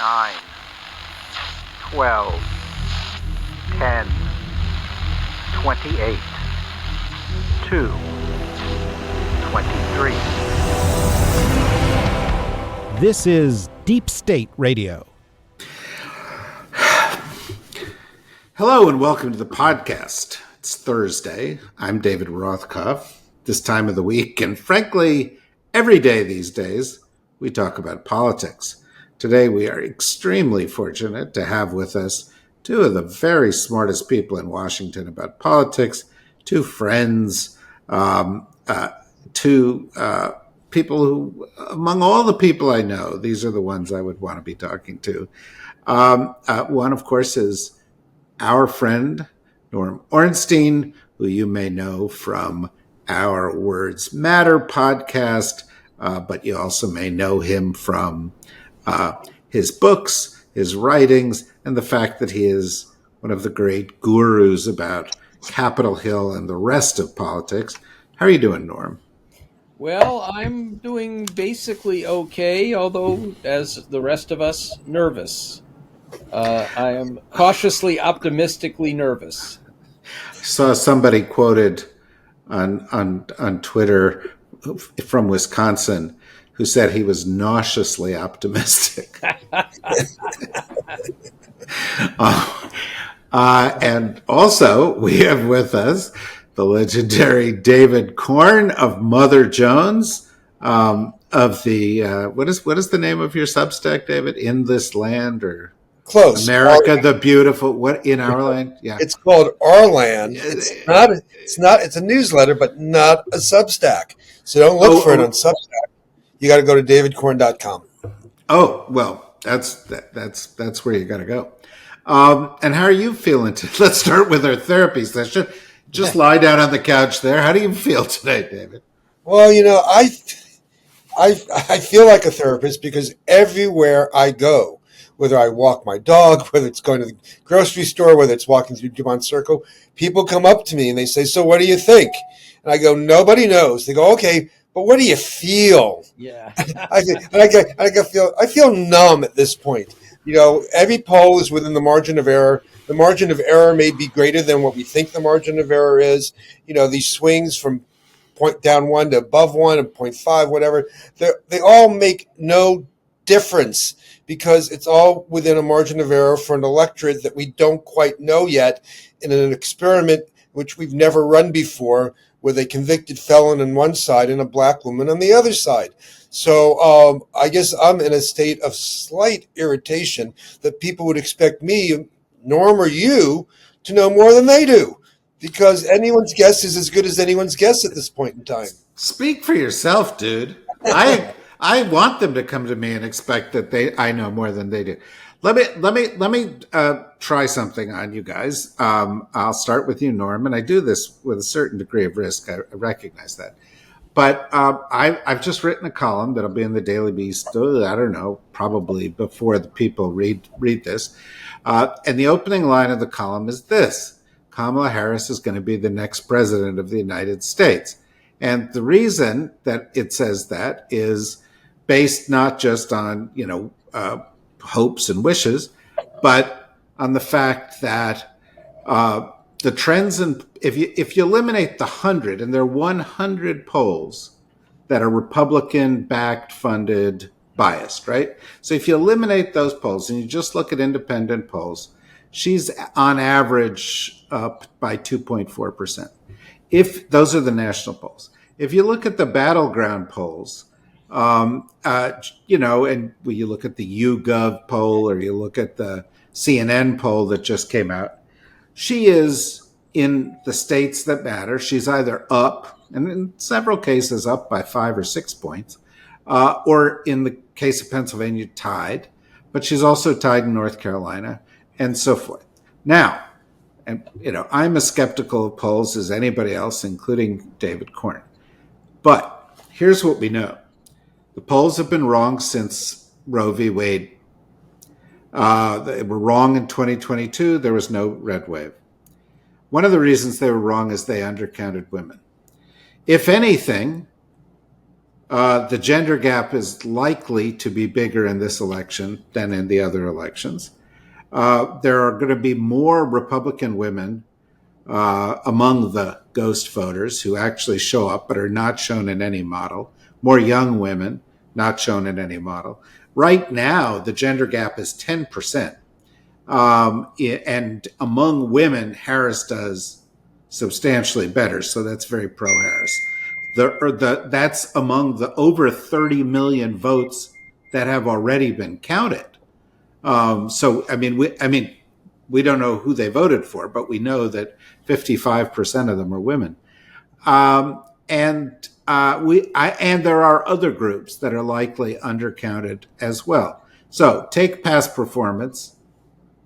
9, 12, 10, 28, 2, 23. This is Deep State Radio. Hello and welcome to the podcast. It's Thursday. I'm David Rothkopf. This time of the week, and frankly, every day these days, we talk about politics. Today, we are extremely fortunate to have with us two of the very smartest people in Washington about politics, two friends, two people who, among all the people I know, these are the ones I would want to be talking to. One, of course, is our friend, Norm Ornstein, who you may know from our Words Matter podcast, but you also may know him from his books, his writings, and the fact that he is one of the great gurus about Capitol Hill and the rest of politics. How are you doing, Norm? Well, I'm doing basically okay, although, as the rest of us, nervous. I am cautiously, optimistically nervous. I saw somebody quoted on Twitter from Wisconsin who said he was nauseously optimistic. And also, we have with us the legendary David Corn of Mother Jones, of the what is the name of your Substack, David? In This Land or Close. America the Beautiful? What in our land? Yeah, it's called Our Land. It's a newsletter, but not a Substack. So don't look for it on Substack. You got to go to davidcorn.com. Oh well, that's where you got to go. And how are you feeling? Let's start with our therapy session. Just lie down on the couch there. How do you feel today, David? Well, I feel like a therapist because everywhere I go, whether I walk my dog, whether it's going to the grocery store, whether it's walking through Dumont Circle, people come up to me and they say, "So what do you think?" And I go, "Nobody knows." They go, "Okay, but what do you feel?" Yeah. I feel numb at this point. Every poll is within the margin of error. The margin of error may be greater than what we think the margin of error is. These swings from point down 1 to above 1 and 0.5, whatever, they all make no difference because it's all within a margin of error for an electorate that we don't quite know yet in an experiment which we've never run before with a convicted felon on one side and a black woman on the other side. So I guess I'm in a state of slight irritation that people would expect me, Norm or you, to know more than they do, because anyone's guess is as good as anyone's guess at this point in time. Speak for yourself, dude. I want them to come to me and expect that I know more than they do. Let me try something on you guys. I'll start with you, Norm, and I do this with a certain degree of risk. I recognize that. But I've just written a column that'll be in the Daily Beast, I don't know, probably before the people read this. And the opening line of the column is this: Kamala Harris is going to be the next president of the United States. And the reason that it says that is based not just on, hopes and wishes, but on the fact that the trends in if you eliminate the 100, and there are 100 polls that are Republican-backed, funded, biased, right? So if you eliminate those polls and you just look at independent polls, she's on average up by 2.4%. If those are the national polls. If you look at the battleground polls, and you look at the YouGov poll or you look at the CNN poll that just came out, she is, in the states that matter, she's either up, and in several cases up by 5 or 6 points, or in the case of Pennsylvania, tied, but she's also tied in North Carolina, and so forth. Now, and I'm as skeptical of polls as anybody else, including David Corn. But here's what we know. The polls have been wrong since Roe v. Wade. They were wrong in 2022. There was no red wave. One of the reasons they were wrong is they undercounted women. If anything, The gender gap is likely to be bigger in this election than in the other elections. There are going to be more Republican women among the ghost voters who actually show up but are not shown in any model. More young women not shown in any model. Right now, the gender gap is 10%. And among women, Harris does substantially better. So that's very pro-Harris. That's among the over 30 million votes that have already been counted. We don't know who they voted for, but we know that 55% of them are women. And there are other groups that are likely undercounted as well. So take past performance,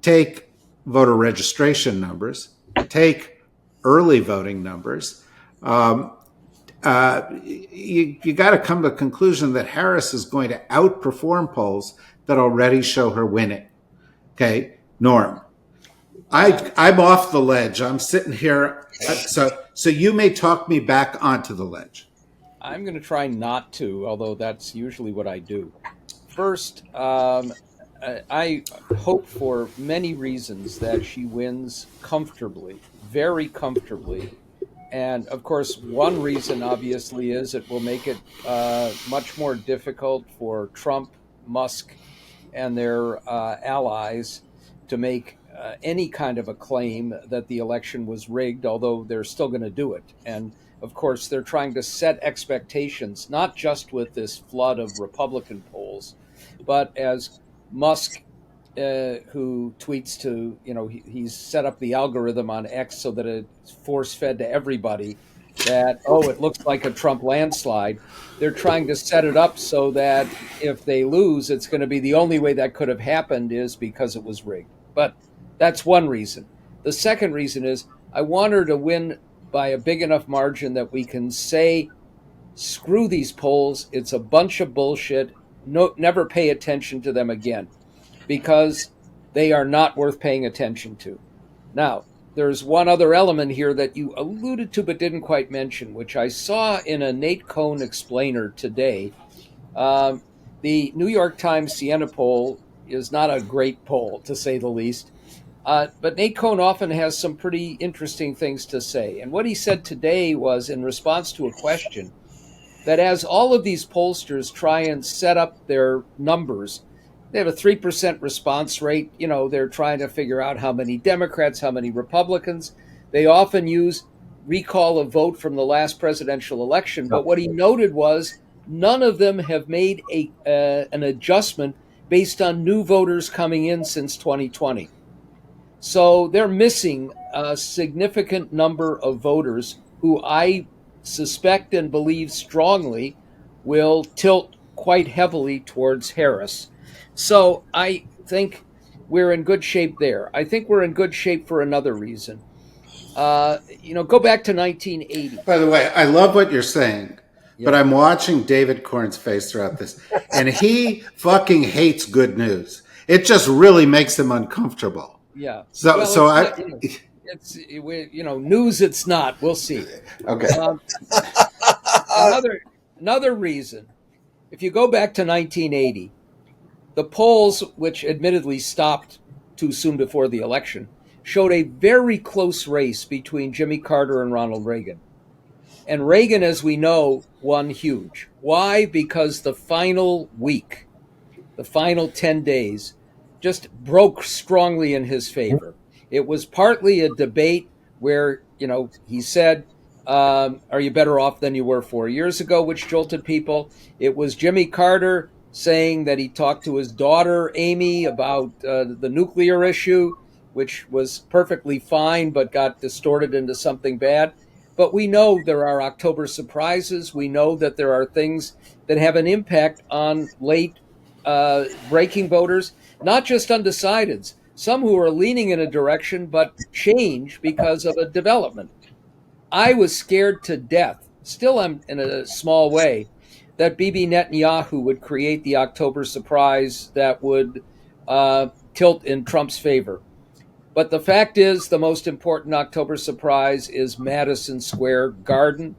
take voter registration numbers, take early voting numbers. You got to come to the conclusion that Harris is going to outperform polls that already show her winning. Okay, Norm, I'm off the ledge. I'm sitting here, so you may talk me back onto the ledge. I'm going to try not to, although that's usually what I do. First, I hope for many reasons that she wins comfortably, very comfortably. And of course, one reason obviously is it will make it much more difficult for Trump, Musk, and their allies to make any kind of a claim that the election was rigged, although they're still going to do it. And of course, they're trying to set expectations, not just with this flood of Republican polls, but as Musk, who tweets to, he's set up the algorithm on X so that it's force-fed to everybody that, it looks like a Trump landslide. They're trying to set it up so that if they lose, it's going to be the only way that could have happened is because it was rigged. But that's one reason. The second reason is I want her to win by a big enough margin that we can say, screw these polls. It's a bunch of bullshit. No, never pay attention to them again, because they are not worth paying attention to. Now, there's one other element here that you alluded to but didn't quite mention, which I saw in a Nate Cohn explainer today. The New York Times Siena poll is not a great poll, to say the least. But Nate Cohn often has some pretty interesting things to say. And what he said today was in response to a question that as all of these pollsters try and set up their numbers, they have a 3% response rate. They're trying to figure out how many Democrats, how many Republicans. They often use recall a vote from the last presidential election. But what he noted was none of them have made an adjustment based on new voters coming in since 2020. So they're missing a significant number of voters who I suspect and believe strongly will tilt quite heavily towards Harris. So I think we're in good shape there. I think we're in good shape for another reason. Go back to 1980. By the way, I love what you're saying, but I'm watching David Corn's face throughout this, and he fucking hates good news. It just really makes him uncomfortable. Yeah. It's news. It's not. We'll see. Okay. Another reason, if you go back to 1980, the polls, which admittedly stopped too soon before the election, showed a very close race between Jimmy Carter and Ronald Reagan. And Reagan, as we know, won huge. Why? Because the final week, the final 10 days, just broke strongly in his favor. It was partly a debate where, he said, are you better off than you were 4 years ago, which jolted people. It was Jimmy Carter saying that he talked to his daughter, Amy, about the nuclear issue, which was perfectly fine, but got distorted into something bad. But we know there are October surprises. We know that there are things that have an impact on late breaking voters, not just undecideds, some who are leaning in a direction but change because of a development. I was scared to death, still am in a small way, that Bibi Netanyahu would create the October surprise that would tilt in Trump's favor. But the fact is, the most important October surprise is Madison Square Garden.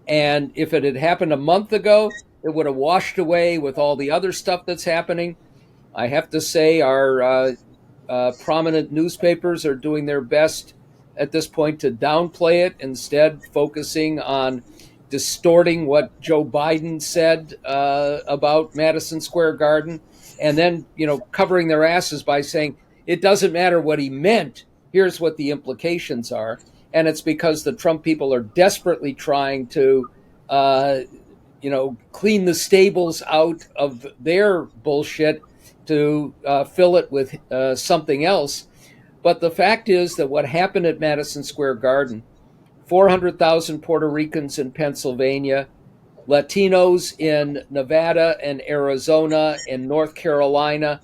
And if it had happened a month ago, it would have washed away with all the other stuff that's happening. I have to say our prominent newspapers are doing their best at this point to downplay it, instead focusing on distorting what Joe Biden said about Madison Square Garden, and then covering their asses by saying it doesn't matter what he meant. Here's what the implications are, and it's because the Trump people are desperately trying to clean the stables out of their bullshit to fill it with something else. But the fact is that what happened at Madison Square Garden, 400,000 Puerto Ricans in Pennsylvania, Latinos in Nevada and Arizona and North Carolina,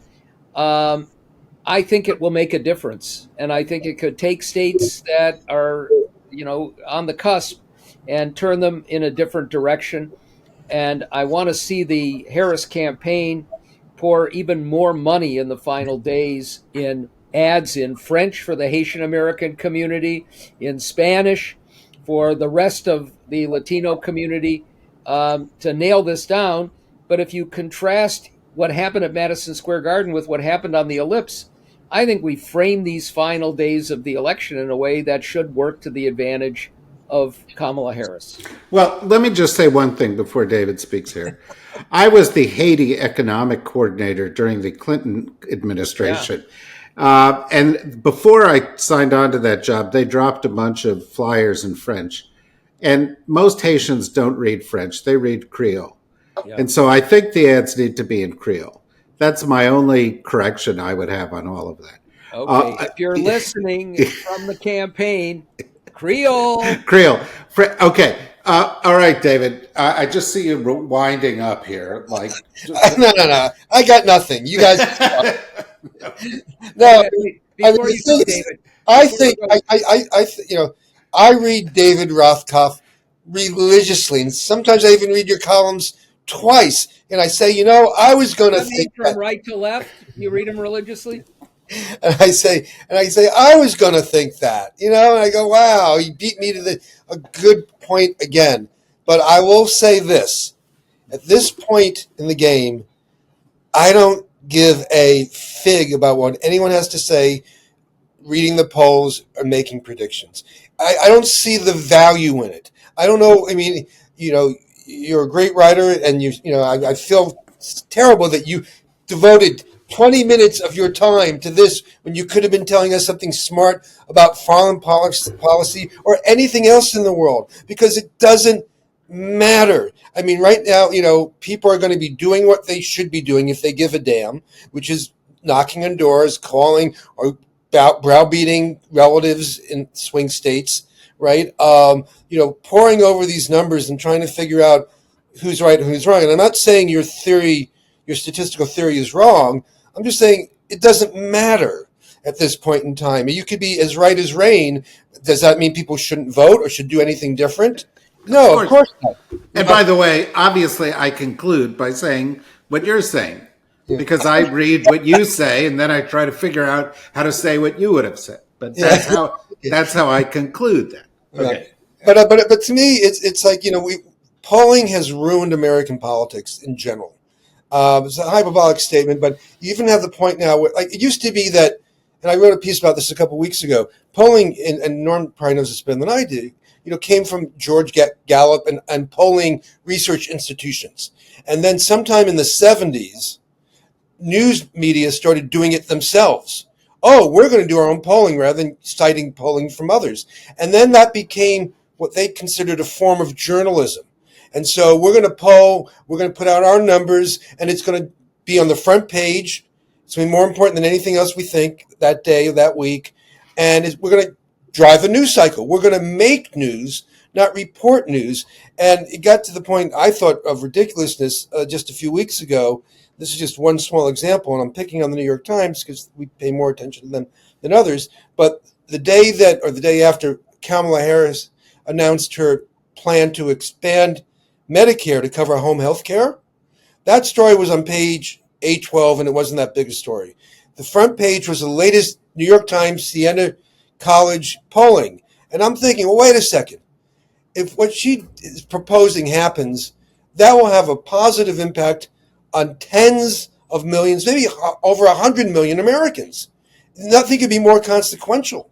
I think it will make a difference. And I think it could take states that are, on the cusp and turn them in a different direction. And I want to see the Harris campaign pour even more money in the final days in ads in French for the Haitian American community, in Spanish for the rest of the Latino community, to nail this down. But if you contrast what happened at Madison Square Garden with what happened on the Ellipse, I think we frame these final days of the election in a way that should work to the advantage of Kamala Harris. Well, let me just say one thing before David speaks here. I was the Haiti economic coordinator during the Clinton administration. Yeah. And before I signed on to that job, they dropped a bunch of flyers in French. And most Haitians don't read French. They read Creole. Yeah. And so I think the ads need to be in Creole. That's my only correction I would have on all of that. Okay. If you're listening from the campaign, Creole. Okay. All right, David. I just see you winding up here. Like, no. I got nothing. You guys. No. Before you go, David. I read David Rothkopf religiously, and sometimes I even read your columns twice. And I say, I was going to think from right to left. You read them religiously. And I say, I was going to think that, and I go, wow, he beat me to a good point again. But I will say this: at this point in the game, I don't give a fig about what anyone has to say, reading the polls or making predictions. I don't see the value in it. I don't know. I mean, you're a great writer, and I feel terrible that you devoted 20 minutes of your time to this when you could have been telling us something smart about foreign policy or anything else in the world, because it doesn't matter. I mean, right now, people are going to be doing what they should be doing if they give a damn, which is knocking on doors, calling, or browbeating relatives in swing states, right? Poring over these numbers and trying to figure out who's right and who's wrong. And I'm not saying your statistical theory is wrong. I'm just saying it doesn't matter at this point in time. You could be as right as rain. Does that mean people shouldn't vote or should do anything different? No, of course not. And by the way, obviously, I conclude by saying what you're saying, because I read what you say and then I try to figure out how to say what you would have said. But that's how I conclude that. Okay. But to me, it's like polling has ruined American politics in general. It's a hyperbolic statement, but you even have the point now where, like, it used to be that, and I wrote a piece about this a couple of weeks ago. Polling, and Norm probably knows this better than I do, came from George Gallup and polling research institutions. And then sometime in the 70s, news media started doing it themselves. Oh, we're going to do our own polling rather than citing polling from others. And then that became what they considered a form of journalism. And so we're going to poll, we're going to put out our numbers, and it's going to be on the front page. It's going to be more important than anything else we think that day or that week. And we're going to drive the news cycle. We're going to make news, not report news. And it got to the point, I thought, of ridiculousness just a few weeks ago. This is just one small example, and I'm picking on the New York Times because we pay more attention to them than others. But the day after Kamala Harris announced her plan to expand Medicare to cover home health care, that story was on page A12, and it wasn't that big a story. The front page was the latest New York Times Siena College polling. And I'm thinking, well, wait a second. If what she is proposing happens, that will have a positive impact on tens of millions, maybe over 100 million Americans. Nothing could be more consequential,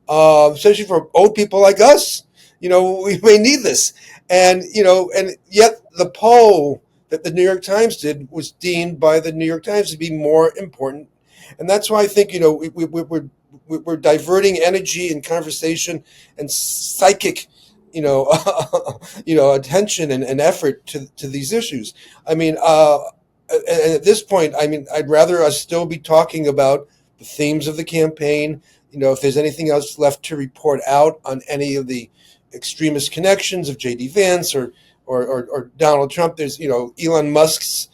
especially for old people like us. We may need this. And yet the poll that the New York Times did was deemed by the New York Times to be more important. And that's why I think, we're diverting energy and conversation and psychic, attention and effort to these issues. I mean, and at this point, I mean, I'd rather us still be talking about the themes of the campaign. If there's anything else left to report out on any of the extremist connections of J.D. Vance or Donald Trump, there's, Elon Musk's,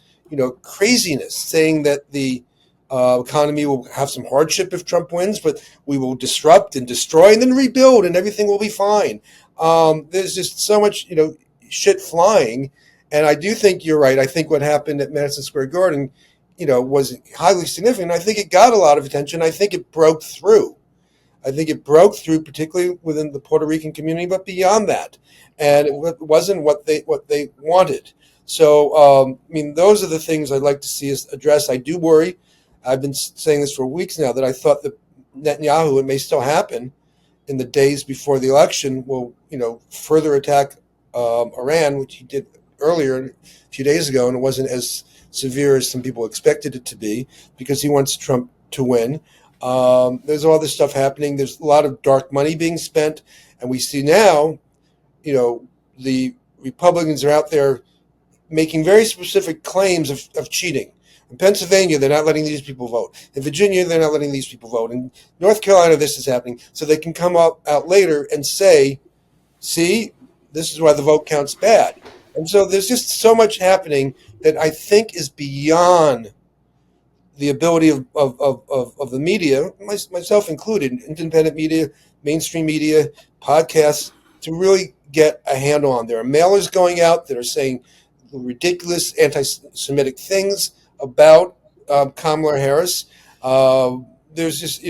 craziness saying that the economy will have some hardship if Trump wins, but we will disrupt and destroy and then rebuild and everything will be fine. There's just so much, shit flying. And I do think you're right. I think what happened at Madison Square Garden, was highly significant. I think it got a lot of attention. I think it broke through. Particularly within the Puerto Rican community, but beyond that. And it wasn't what they wanted. So, those are the things I'd like to see us address. I do worry. I've been saying this for weeks now that I thought that Netanyahu, it may still happen in the days before the election, will, further attack Iran, which he did earlier, a few days ago, and it wasn't as severe as some people expected it to be because he wants Trump to win. There's all this stuff happening. There's a lot of dark money being spent. And we see now, the Republicans are out there making very specific claims of cheating. In Pennsylvania, they're not letting these people vote. In Virginia, they're not letting these people vote. In North Carolina, this is happening. So they can come out later and say, see, this is why the vote count's bad. And so there's just so much happening that I think is beyond the ability of the media, myself included, independent media, mainstream media, podcasts, to really get a handle on. There are mailers going out that are saying ridiculous anti-Semitic things about Kamala Harris. There's just,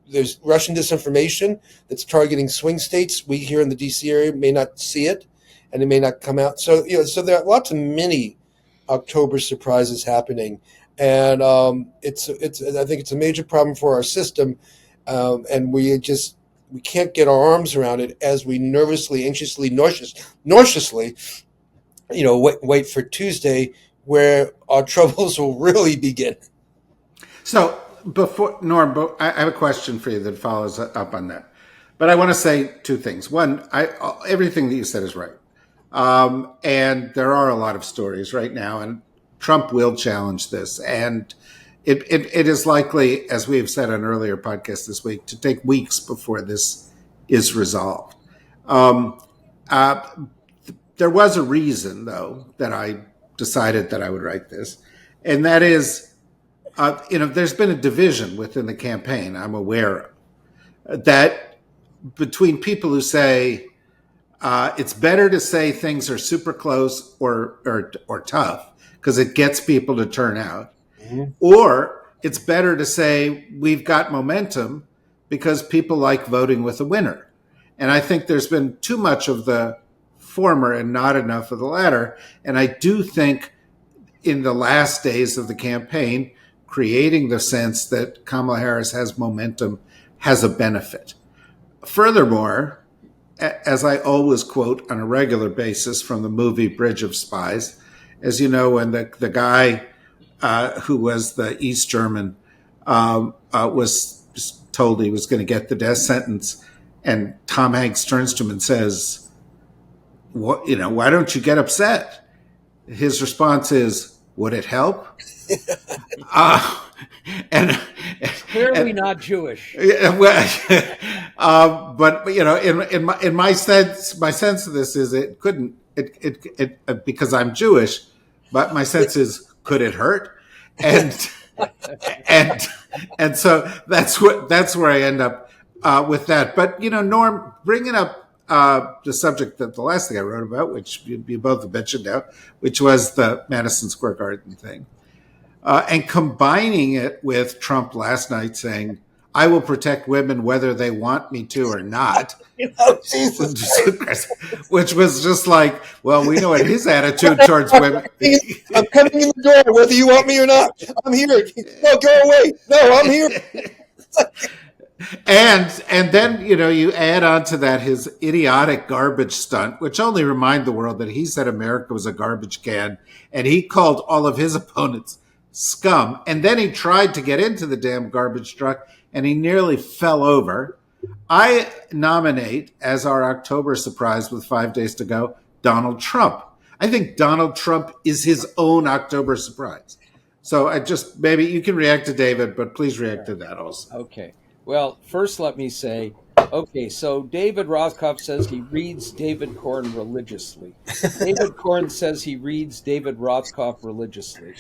there's Russian disinformation that's targeting swing states. We here in the D.C. area may not see it, and it may not come out. So, so there are lots of mini October surprises happening. And I think it's a major problem for our system, and we can't get our arms around it as we nervously, anxiously, nauseously, wait for Tuesday, where our troubles will really begin. So Norm, I have a question for you that follows up on that. But I want to say two things. One, everything that you said is right. And there are a lot of stories right now, and Trump will challenge this. And it is likely, as we have said on earlier podcasts this week, to take weeks before this is resolved. There was a reason, though, that I decided that I would write this. And that is, there's been a division within the campaign, I'm aware of, that between people who say it's better to say things are super close or tough because it gets people to turn out, or it's better to say we've got momentum because people like voting with a winner. And I think there's been too much of the former and not enough of the latter. And I do think in the last days of the campaign, creating the sense that Kamala Harris has momentum has a benefit. Furthermore, as I always quote on a regular basis from the movie Bridge of Spies, as you know, when the guy who was the East German was told he was going to get the death sentence, and Tom Hanks turns to him and says, why don't you get upset? His response is, would it help? Clearly not Jewish. But in my sense of this is it couldn't because I'm Jewish, but my sense is, could it hurt? And so that's where I end up with that. But Norm, bringing up the subject that the last thing I wrote about, which you both have mentioned now, which was the Madison Square Garden thing, and combining it with Trump last night saying, I will protect women whether they want me to or not. Jesus. Which was just like, well, we know what his attitude towards women. I'm coming in the door, whether you want me or not. I'm here. No, go away. No, I'm here. And then, you add on to that his idiotic garbage stunt, which only remind the world that he said America was a garbage can, and he called all of his opponents scum. And then he tried to get into the damn garbage truck, and he nearly fell over. I nominate, as our October surprise with 5 days to go, Donald Trump. I think Donald Trump is his own October surprise. So maybe you can react to David, but please react to that also. Okay. Well, first let me say, okay, so David Rothkopf says he reads David Corn religiously. David Corn says he reads David Rothkopf religiously.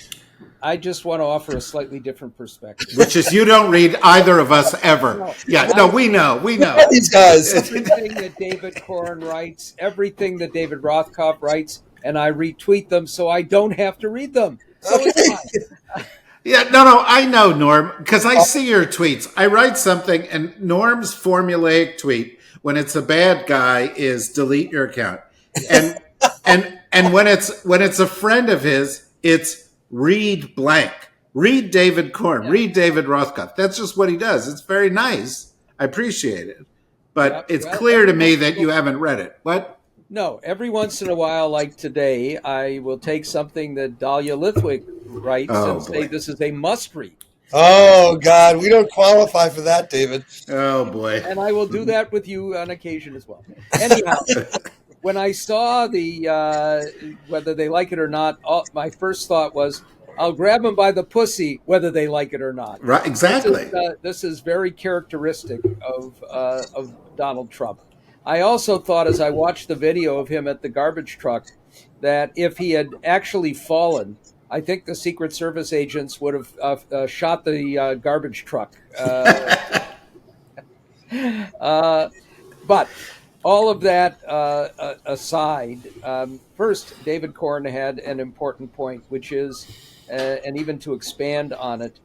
I just want to offer a slightly different perspective. Which is you don't read either of us ever. We know. These guys. Everything that David Corn writes, everything that David Rothkopf writes, and I retweet them so I don't have to read them. So it's fine. Yeah, no, I know, Norm, because I see your tweets. I write something, and Norm's formulaic tweet, when it's a bad guy, is delete your account. And when it's a friend of his, it's read blank. Read David Corn. Read David Rothkopf. That's just what he does. It's very nice. I appreciate it. But it's clear to me that you haven't read it. What? No, every once in a while, like today, I will take something that Dahlia Lithwick writes say this is a must-read. Oh, God, we don't qualify for that, David. Oh, boy. And I will do that with you on occasion as well. Anyhow, when I saw the whether they like it or not, my first thought was, I'll grab them by the pussy, whether they like it or not. Right, exactly. This is very characteristic of Donald Trump. I also thought, as I watched the video of him at the garbage truck, that if he had actually fallen, I think the Secret Service agents would have shot the garbage truck. But all of that aside, first, David Corn had an important point, which is, and even to expand on it,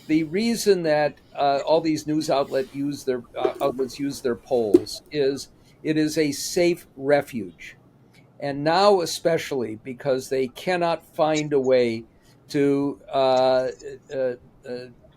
the reason that all these news outlets use their polls is it is a safe refuge. And now especially because they cannot find a way to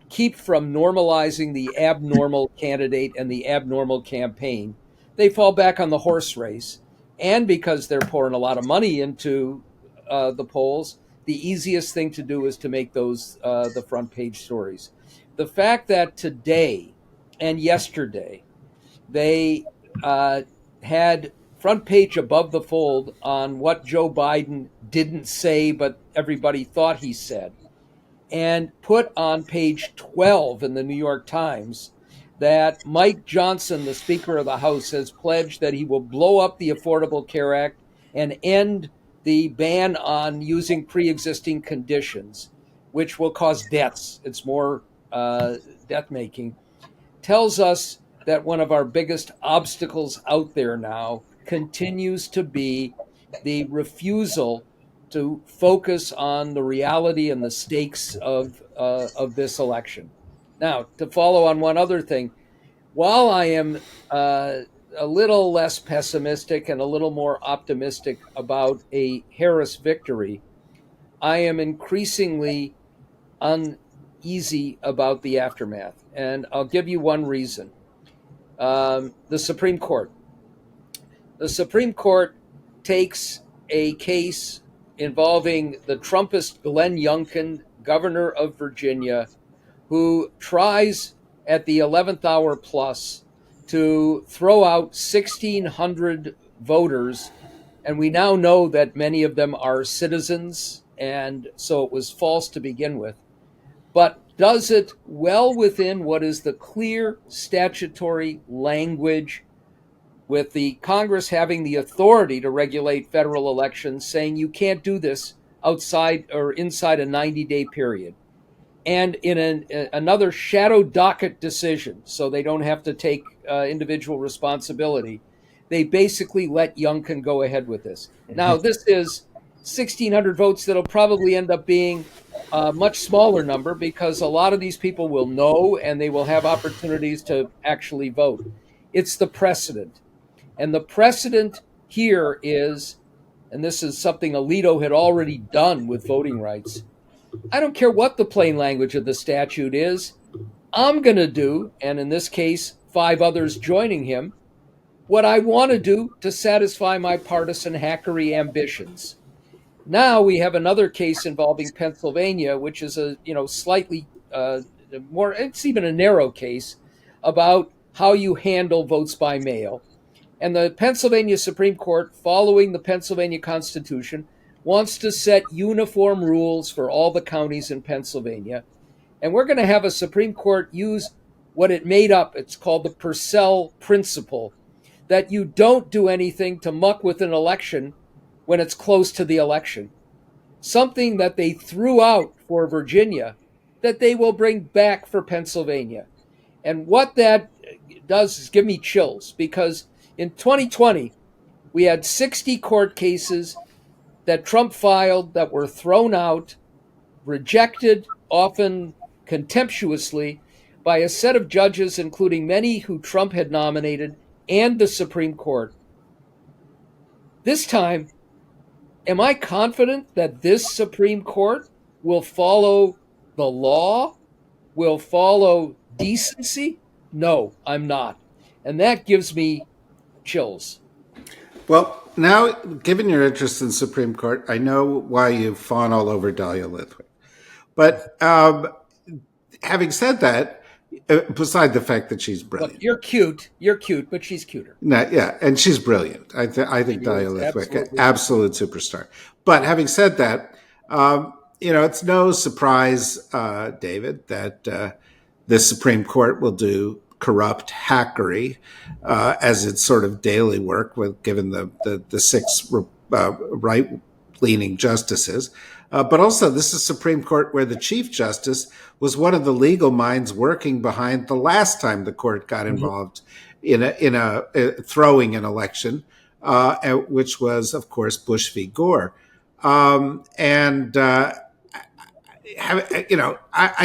keep from normalizing the abnormal candidate and the abnormal campaign, they fall back on the horse race. And because they're pouring a lot of money into the polls, the easiest thing to do is to make those the front page stories. The fact that today and yesterday they had front page above the fold on what Joe Biden didn't say, but everybody thought he said, and put on page 12 in the New York Times that Mike Johnson, the Speaker of the House, has pledged that he will blow up the Affordable Care Act and end the ban on using pre-existing conditions, which will cause deaths. It's more death-making. Tells us that one of our biggest obstacles out there now continues to be the refusal to focus on the reality and the stakes of this election. Now, to follow on one other thing, while I am a little less pessimistic and a little more optimistic about a Harris victory, I am increasingly uneasy about the aftermath. And I'll give you one reason. The Supreme Court. The Supreme Court takes a case involving the Trumpist Glenn Youngkin, governor of Virginia, who tries at the 11th hour plus to throw out 1,600 voters. And we now know that many of them are citizens, and so it was false to begin with. But does it well within what is the clear statutory language, with the Congress having the authority to regulate federal elections, saying you can't do this outside or inside a 90-day period. And in another shadow docket decision, so they don't have to take individual responsibility, they basically let Youngkin go ahead with this. Now, this is 1,600 votes that'll probably end up being a much smaller number because a lot of these people will know and they will have opportunities to actually vote. It's the precedent. And the precedent here is, and this is something Alito had already done with voting rights, I don't care what the plain language of the statute is, I'm going to do, and in this case, 5 others joining him, what I want to do to satisfy my partisan hackery ambitions. Now we have another case involving Pennsylvania, which is a slightly more, it's even a narrow case about how you handle votes by mail. And the Pennsylvania Supreme Court, following the Pennsylvania Constitution, wants to set uniform rules for all the counties in Pennsylvania. And we're going to have a Supreme Court use what it made up. It's called the Purcell Principle, that you don't do anything to muck with an election when it's close to the election. Something that they threw out for Virginia that they will bring back for Pennsylvania. And what that does is give me chills, because in 2020, we had 60 court cases that Trump filed that were thrown out, rejected, often contemptuously, by a set of judges, including many who Trump had nominated, and the Supreme Court. This time, am I confident that this Supreme Court will follow the law, will follow decency? No, I'm not. And that gives me chills. Well, now, given your interest in Supreme Court, I know why you fawn all over Dahlia Lithwick. But having said that, beside the fact that she's brilliant. Look, you're cute, but she's cuter. No, yeah, and she's brilliant. I think Dahlia Lithwick, absolute superstar. But having said that, it's no surprise, David, that the Supreme Court will do corrupt hackery as its sort of daily work, given the 6 right-leaning justices. But also, this is a Supreme Court where the Chief Justice was one of the legal minds working behind the last time the court got involved in a throwing an election, which was, of course, Bush v. Gore. I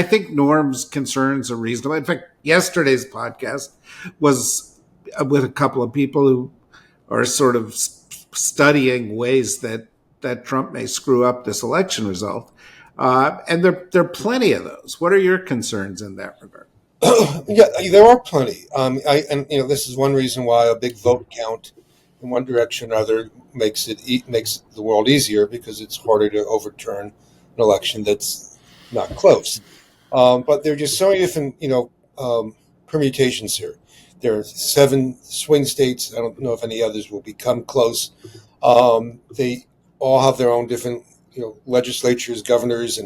think Norm's concerns are reasonable. In fact, yesterday's podcast was with a couple of people who are sort of studying ways that Trump may screw up this election result. And there are plenty of those. What are your concerns in that regard? Yeah, there are plenty. This is one reason why a big vote count in one direction or other makes the world easier, because it's harder to overturn an election that's not close. But there are just so many different, permutations here. There are 7 swing states. I don't know if any others will become close. They all have their own different, legislatures, governors,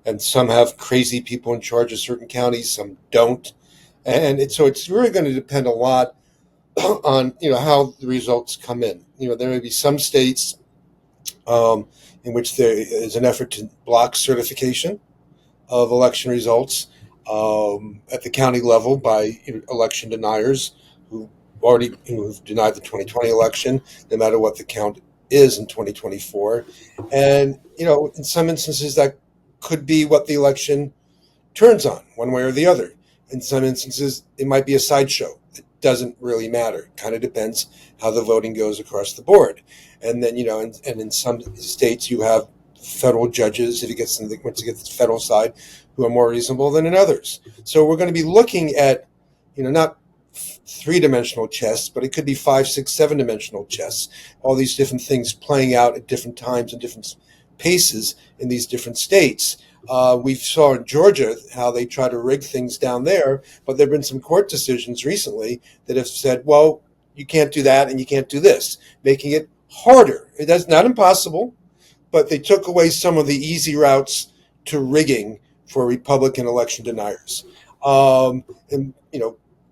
and some have crazy people in charge of certain counties, some don't. And so it's really going to depend a lot on, how the results come in. There may be some states in which there is an effort to block certification of election results at the county level by election deniers who've denied the 2020 election, no matter what the count is in 2024. And, in some instances, that could be what the election turns on, one way or the other. In some instances, it might be a sideshow. It doesn't really matter. It kind of depends how the voting goes across the board. And then, and in some states, you have federal judges, once you get to the federal side, who are more reasonable than in others. So we're going to be looking at, not 3-dimensional chess, but it could be 5, 6, 7-dimensional chess. All these different things playing out at different times and different paces in these different states. We saw in Georgia how they try to rig things down there, but there have been some court decisions recently that have said, well, you can't do that and you can't do this, making it harder. That's not impossible, but they took away some of the easy routes to rigging for Republican election deniers.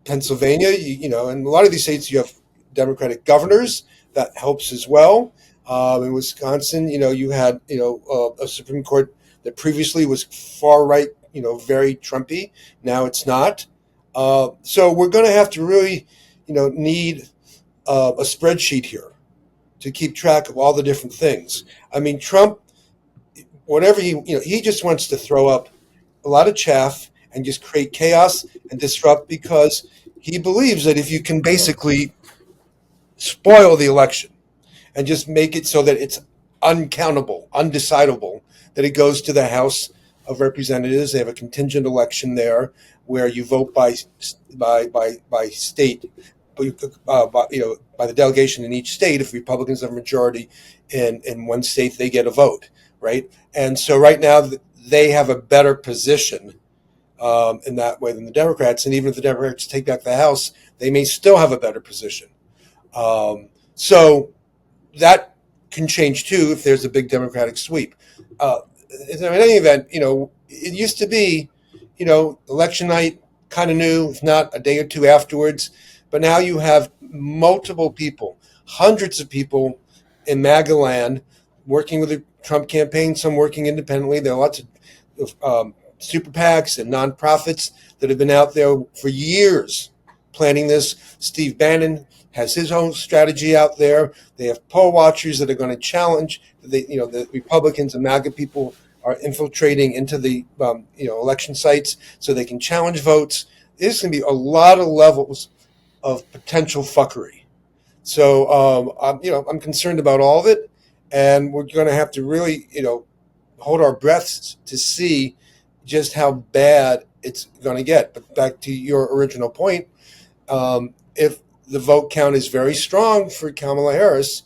Pennsylvania, and a lot of these states, you have Democratic governors. That helps as well. In Wisconsin, you had, a Supreme Court that previously was far right, very Trumpy. Now it's not. So we're going to have to really, need a spreadsheet here to keep track of all the different things. I mean, Trump, whatever he just wants to throw up a lot of chaff and just create chaos and disrupt because he believes that if you can basically spoil the election and just make it so that it's uncountable, undecidable, that it goes to the House of Representatives. They have a contingent election there where you vote by state, by the delegation in each state. If Republicans have a majority in one state, they get a vote, right? And so right now they have a better position in that way than the Democrats. And even if the Democrats take back the House, they may still have a better position. So that can change too if there's a big Democratic sweep. In any event, it used to be, election night kind of new, if not a day or two afterwards. But now you have multiple people, hundreds of people in MAGA land working with the Trump campaign, some working independently. There are lots of super PACs and nonprofits that have been out there for years planning this. Steve Bannon has his own strategy out there. They have poll watchers that are going to challenge the Republicans and MAGA people are infiltrating into the election sites so they can challenge votes. There's going to be a lot of levels of potential fuckery. So I'm concerned about all of it, and we're going to have to really hold our breaths to see just how bad it's going to get. But back to your original point, if the vote count is very strong for Kamala Harris,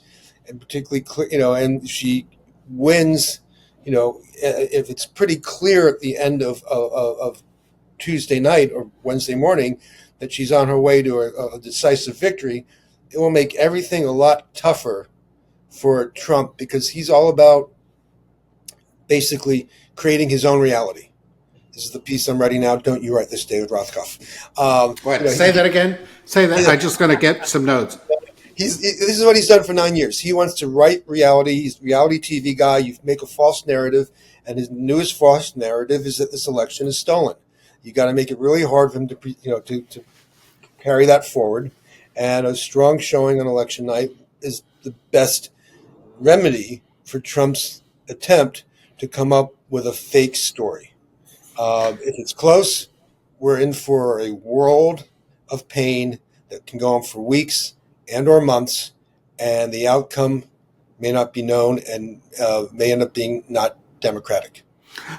and particularly, and she wins, if it's pretty clear at the end of Tuesday night or Wednesday morning that she's on her way to a decisive victory, it will make everything a lot tougher for Trump because he's all about basically creating his own reality. This is the piece I'm writing now. Don't you write this, David Rothkopf. Say that again. Say that. I'm just going to get some notes. This is what he's done for 9 years. He wants to write reality. He's a reality TV guy. You make a false narrative, and his newest false narrative is that this election is stolen. You got to make it really hard for him to carry that forward. And a strong showing on election night is the best remedy for Trump's attempt to come up with a fake story. If it's close, we're in for a world of pain that can go on for weeks and or months, and the outcome may not be known and may end up being not democratic.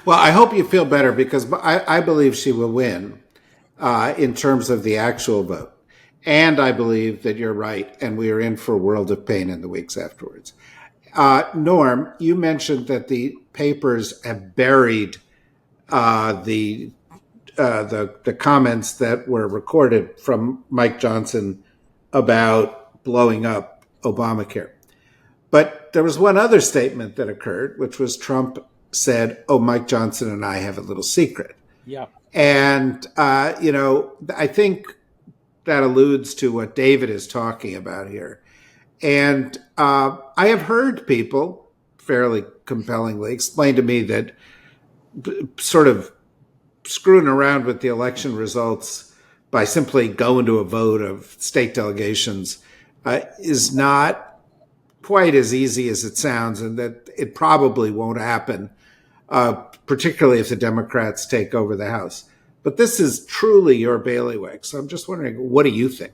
Well, I hope you feel better because I believe she will win in terms of the actual vote. And I believe that you're right, and we are in for a world of pain in the weeks afterwards. Norm, you mentioned that the papers have buried the comments that were recorded from Mike Johnson about blowing up Obamacare. But there was one other statement that occurred, which was Trump said, "Oh, Mike Johnson and I have a little secret." Yeah. And, I think that alludes to what David is talking about here. And I have heard people fairly compellingly explain to me that sort of screwing around with the election results by simply going to a vote of state delegations is not quite as easy as it sounds, and that it probably won't happen, particularly if the Democrats take over the House. But this is truly your bailiwick. So I'm just wondering, what do you think?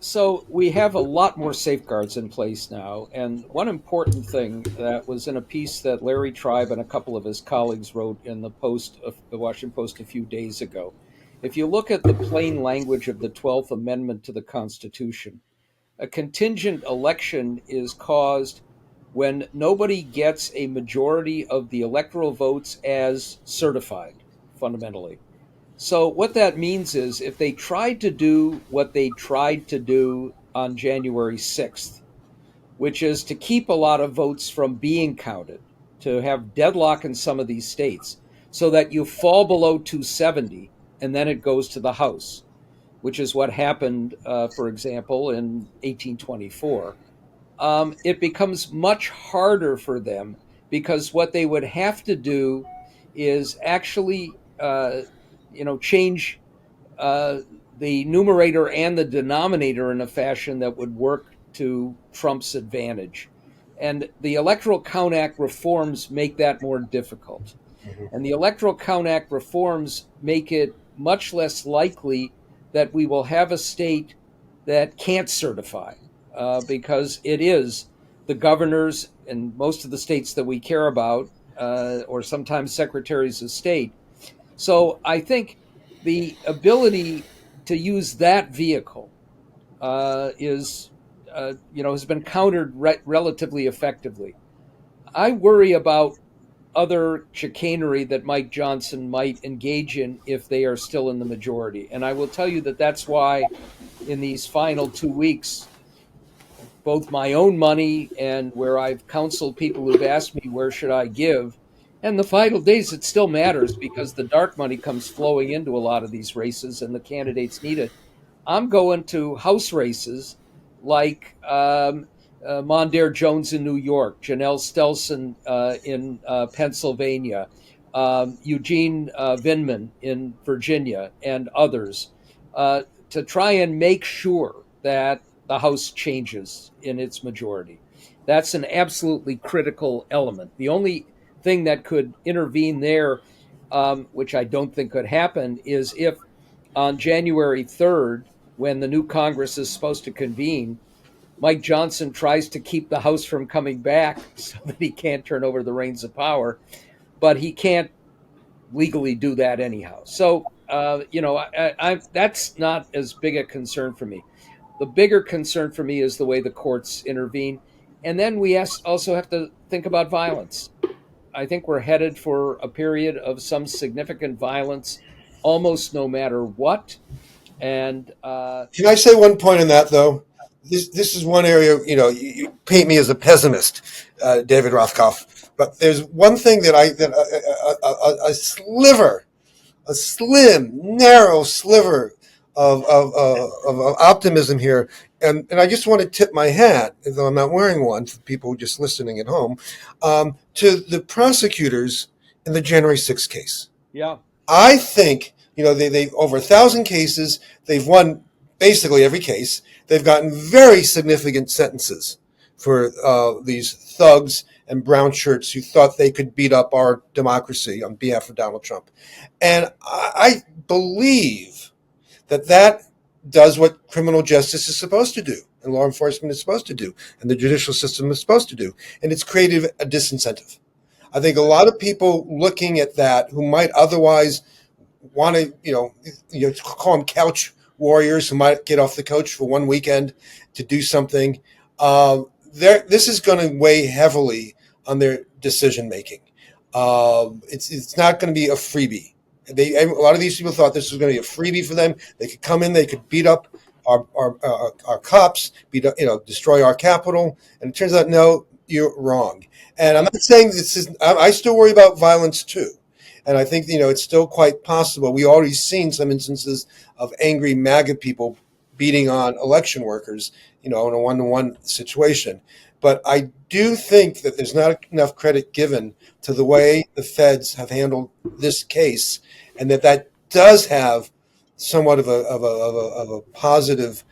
So we have a lot more safeguards in place now. And one important thing that was in a piece that Larry Tribe and a couple of his colleagues wrote in the Washington Post a few days ago. If you look at the plain language of the 12th Amendment to the Constitution, a contingent election is caused when nobody gets a majority of the electoral votes as certified, fundamentally. So what that means is if they tried to do what they tried to do on January 6th, which is to keep a lot of votes from being counted, to have deadlock in some of these states, so that you fall below 270 and then it goes to the House, which is what happened, for example, in 1824, it becomes much harder for them because what they would have to do is actually change the numerator and the denominator in a fashion that would work to Trump's advantage. And the Electoral Count Act reforms make that more difficult. And the Electoral Count Act reforms make it much less likely that we will have a state that can't certify, because it is the governors in most of the states that we care about, or sometimes secretaries of state. So I think the ability to use that vehicle has been countered relatively effectively. I worry about other chicanery that Mike Johnson might engage in if they are still in the majority. And I will tell you that that's why in these final 2 weeks, both my own money and where I've counseled people who've asked me where should I give, and the final days it still matters because the dark money comes flowing into a lot of these races and the candidates need it. I'm going to House races like Mondaire Jones in New York, Janelle Stelson in Pennsylvania, Eugene Vindman in Virginia, and others, to try and make sure that the House changes in its majority. That's an absolutely critical element. The only thing that could intervene there, which I don't think could happen, is if on January 3rd, when the new Congress is supposed to convene, Mike Johnson tries to keep the House from coming back so that he can't turn over the reins of power, but he can't legally do that anyhow. So, that's not as big a concern for me. The bigger concern for me is the way the courts intervene. And then we also have to think about violence. I think we're headed for a period of some significant violence, almost no matter what. And Can I say one point on that, though? This is one area, you paint me as a pessimist, David Rothkopf. But there's one thing that a sliver, a slim, narrow sliver of optimism here. And I just want to tip my hat, though I'm not wearing one for people just listening at home, to the prosecutors in the January 6th case. yeah, I think, they over 1,000 cases. They've won basically every case. They've gotten very significant sentences for these thugs and brown shirts who thought they could beat up our democracy on behalf of Donald Trump. And I believe that does what criminal justice is supposed to do and law enforcement is supposed to do and the judicial system is supposed to do. And it's created a disincentive. I think a lot of people looking at that who might otherwise want to, call them couch warriors who might get off the couch for one weekend to do something. This is going to weigh heavily on their decision making. It's not going to be a freebie. A lot of these people thought this was going to be a freebie for them. They could come in, they could beat up our cops, destroy our Capitol, and it turns out no, you're wrong. And I'm not saying this is. I still worry about violence too. And I think, it's still quite possible. We already seen some instances of angry MAGA people beating on election workers, in a one-to-one situation. But I do think that there's not enough credit given to the way the feds have handled this case, and that does have somewhat of a positive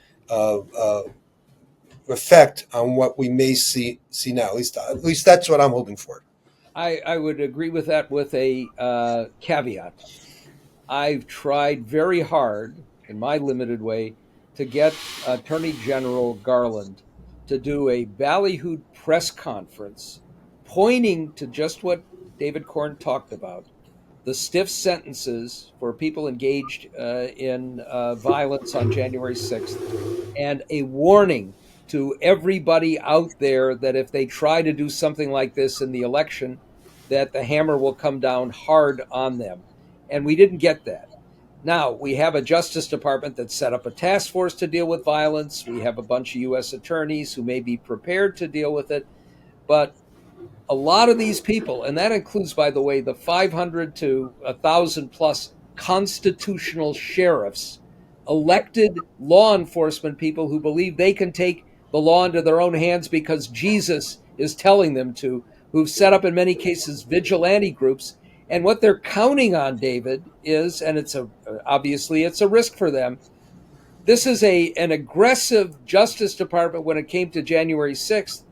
effect on what we may see now. At least that's what I'm hoping for. I would agree with that with a caveat. I've tried very hard in my limited way to get Attorney General Garland to do a ballyhooed press conference pointing to just what David Corn talked about, the stiff sentences for people engaged in violence on January 6th, and a warning to everybody out there that if they try to do something like this in the election, that the hammer will come down hard on them. And we didn't get that. Now, we have a Justice Department that set up a task force to deal with violence. We have a bunch of U.S. attorneys who may be prepared to deal with it. But a lot of these people, and that includes, by the way, the 500 to 1,000 plus constitutional sheriffs, elected law enforcement people who believe they can take the law into their own hands because Jesus is telling them to, who've set up in many cases vigilante groups. And what they're counting on, David, is, and obviously it's a risk for them, this is an aggressive Justice Department when it came to January 6th.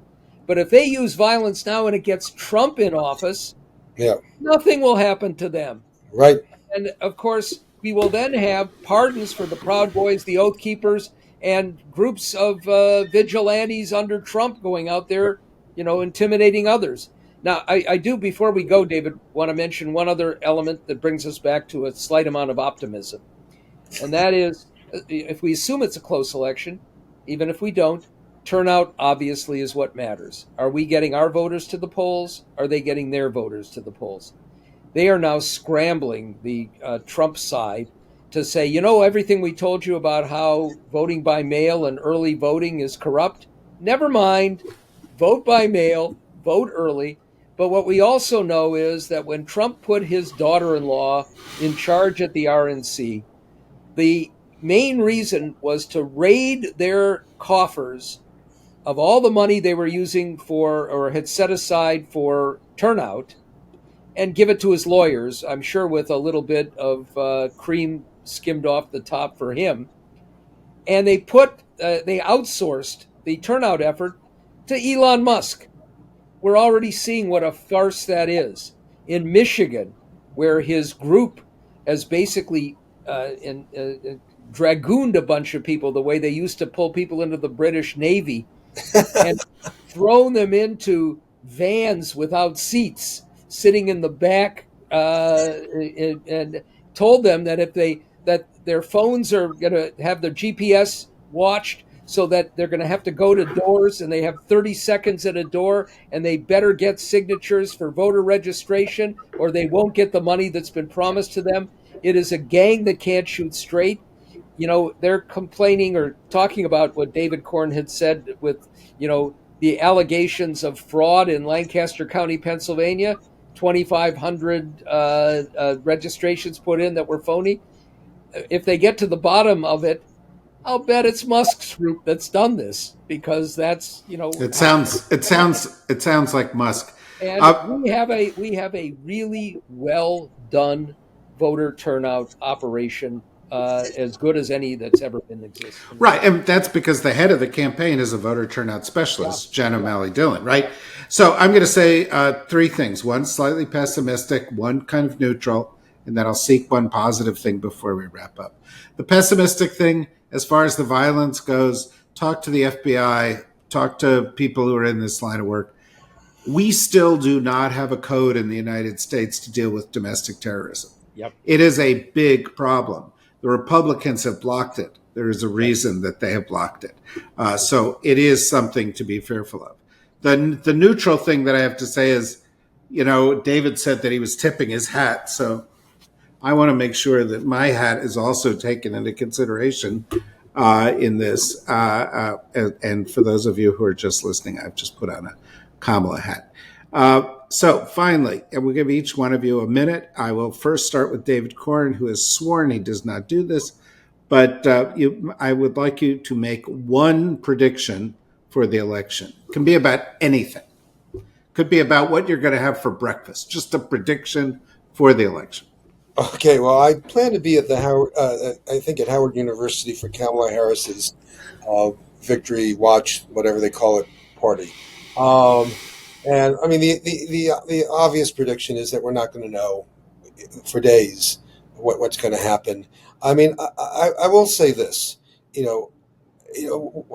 But if they use violence now and it gets Trump in office, Yeah. nothing will happen to them. Right. And of course, we will then have pardons for the Proud Boys, the Oath Keepers, and groups of vigilantes under Trump going out there, intimidating others. Now, I do, before we go, David, want to mention one other element that brings us back to a slight amount of optimism. And that is, if we assume it's a close election, even if we don't, turnout obviously is what matters. Are we getting our voters to the polls? Are they getting their voters to the polls? They are now scrambling, the Trump side, to say, everything we told you about how voting by mail and early voting is corrupt, never mind, vote by mail, vote early. But what we also know is that when Trump put his daughter-in-law in charge at the RNC, the main reason was to raid their coffers of all the money they were using for, or had set aside for turnout, and give it to his lawyers, I'm sure with a little bit of cream skimmed off the top for him. And they outsourced the turnout effort to Elon Musk. We're already seeing what a farce that is. In Michigan, where his group has basically dragooned a bunch of people the way they used to pull people into the British Navy and thrown them into vans without seats, sitting in the back, and told them that that their phones are going to have their GPS watched, so that they're going to have to go to doors, and they have 30 seconds at a door, and they better get signatures for voter registration or they won't get the money that's been promised to them. It is a gang that can't shoot straight. They're complaining or talking about what David Corn had said with, the allegations of fraud in Lancaster County, Pennsylvania, 2,500 registrations put in that were phony. If they get to the bottom of it, I'll bet it's Musk's group that's done this, because that's, It sounds like Musk. And we have a really well done voter turnout operation, as good as any that's ever been in existence. Right, and that's because the head of the campaign is a voter turnout specialist, Jen O'Malley Dillon, right? So I'm going to say three things. One slightly pessimistic, one kind of neutral, and then I'll seek one positive thing before we wrap up. The pessimistic thing, as far as the violence goes, talk to the FBI, talk to people who are in this line of work. We still do not have a code in the United States to deal with domestic terrorism. Yep. It is a big problem. The Republicans have blocked it. There is a reason that they have blocked it. So it is something to be fearful of. The neutral thing that I have to say is, David said that he was tipping his hat. So I want to make sure that my hat is also taken into consideration in this. And for those of you who are just listening, I've just put on a Kamala hat. So finally, and we'll give each one of you a minute. I will first start with David Corn, who has sworn he does not do this. But I would like you to make one prediction for the election. It can be about anything. Could be about what you're going to have for breakfast. Just a prediction for the election. Okay, well, I plan to be at the at Howard University for Kamala Harris's victory watch, whatever they call it, party. And I mean, the obvious prediction is that we're not going to know for days what's going to happen. I mean, I will say this,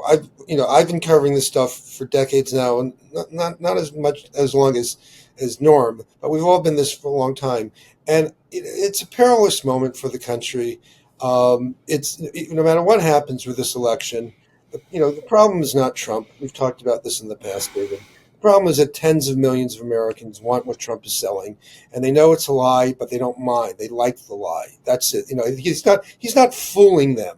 I've been covering this stuff for decades now, and not as long as Norm, but we've all been this for a long time, and it's a perilous moment for the country. It's no matter what happens with this election, the problem is not Trump. We've talked about this in the past, David. The problem is that tens of millions of Americans want what Trump is selling, and they know it's a lie, but they don't mind. They like the lie. That's it. He's not fooling them.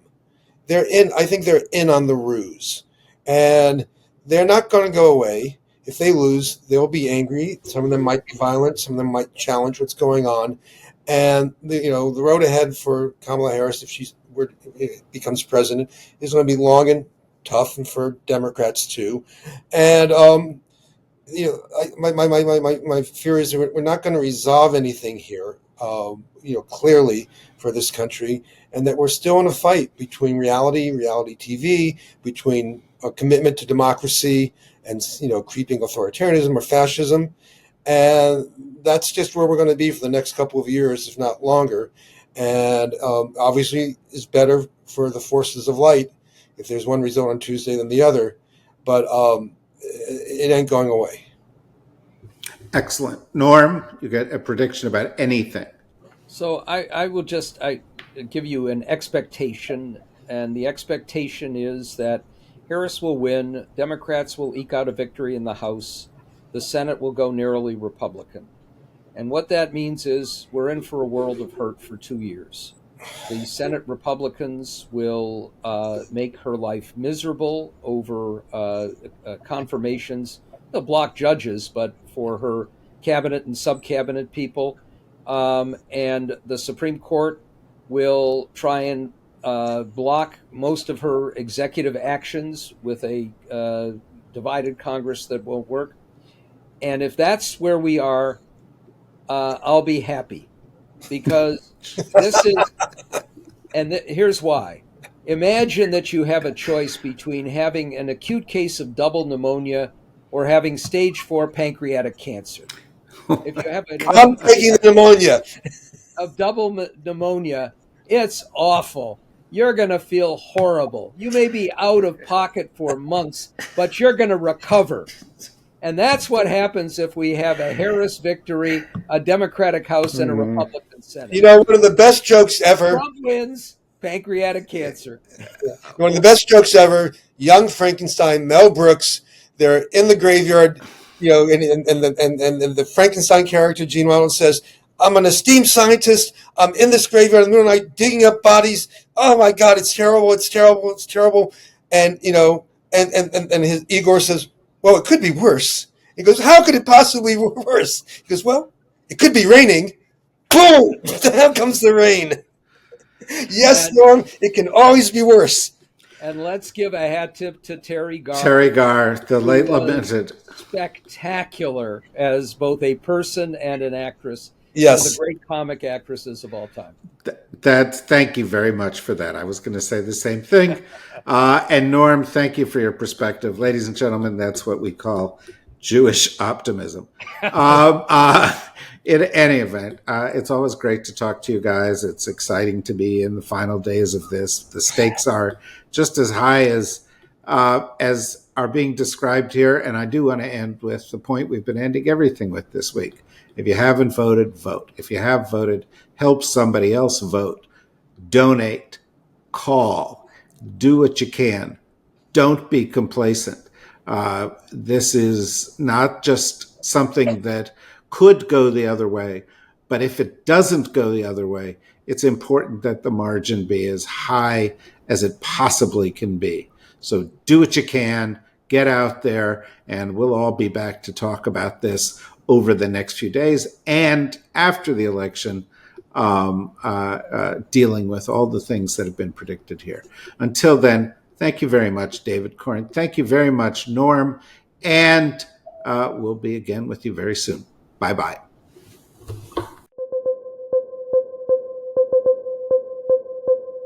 I think they're in on the ruse, and they're not going to go away. If they lose, they'll be angry. Some of them might be violent. Some of them might challenge what's going on. And the road ahead for Kamala Harris, if she becomes president, is going to be long and tough, and for Democrats too. And my fear is that we're not going to resolve anything here. clearly for this country, and that we're still in a fight between reality TV, between a commitment to democracy and creeping authoritarianism or fascism, and that's just where we're going to be for the next couple of years, if not longer. And obviously, it's better for the forces of light if there's one result on Tuesday than the other, but it ain't going away. Excellent. Norm, you got a prediction about anything? So I will just give you an expectation, and the expectation is that Harris will win, Democrats will eke out a victory in the House, the Senate will go narrowly Republican. And what that means is we're in for a world of hurt for 2 years. The Senate Republicans will make her life miserable over confirmations. They'll block judges, but for her cabinet and sub-cabinet people. And the Supreme Court will try and block most of her executive actions with a divided Congress that won't work. And if that's where we are, I'll be happy, because this is, and here's why. Imagine that you have a choice between having an acute case of double pneumonia or having stage 4 pancreatic cancer. If you have I'm taking the pneumonia. of double pneumonia, it's awful. You're going to feel horrible. You may be out of pocket for months, but you're going to recover. And that's what happens if we have a Harris victory, a Democratic House, and a Republican Senate. One of the best jokes ever. Trump wins, pancreatic cancer. One of the best jokes ever. Young Frankenstein, Mel Brooks. They're in the graveyard, and the Frankenstein character, Gene Wilder, says, "I'm an esteemed scientist. I'm in this graveyard in the middle of the night digging up bodies. Oh my God, it's terrible! It's terrible! It's terrible!" And and his Igor says, "Well, it could be worse." He goes, "How could it possibly be worse?" He goes, "Well, it could be raining." Boom! Down comes the rain. Yes, Norm, it can always be worse. And let's give a hat tip to Terry Garr. Terry Garr, the late lamented. Spectacular as both a person and an actress. Yes. One of the great comic actresses of all time. Thank you very much for that. I was going to say the same thing. And Norm, thank you for your perspective. Ladies and gentlemen, that's what we call Jewish optimism. In any event, it's always great to talk to you guys. It's exciting to be in the final days of this. The stakes are just as high as are being described here. And I do want to end with the point we've been ending everything with this week. If you haven't voted, vote. If you have voted, help somebody else vote. Donate. Call. Do what you can. Don't be complacent. This is not just something that could go the other way, but if it doesn't go the other way, it's important that the margin be as high as it possibly can be. So do what you can, get out there, and we'll all be back to talk about this over the next few days and after the election, dealing with all the things that have been predicted here. Until then, thank you very much, David Corn. Thank you very much, Norm. And we'll be again with you very soon. Bye-bye.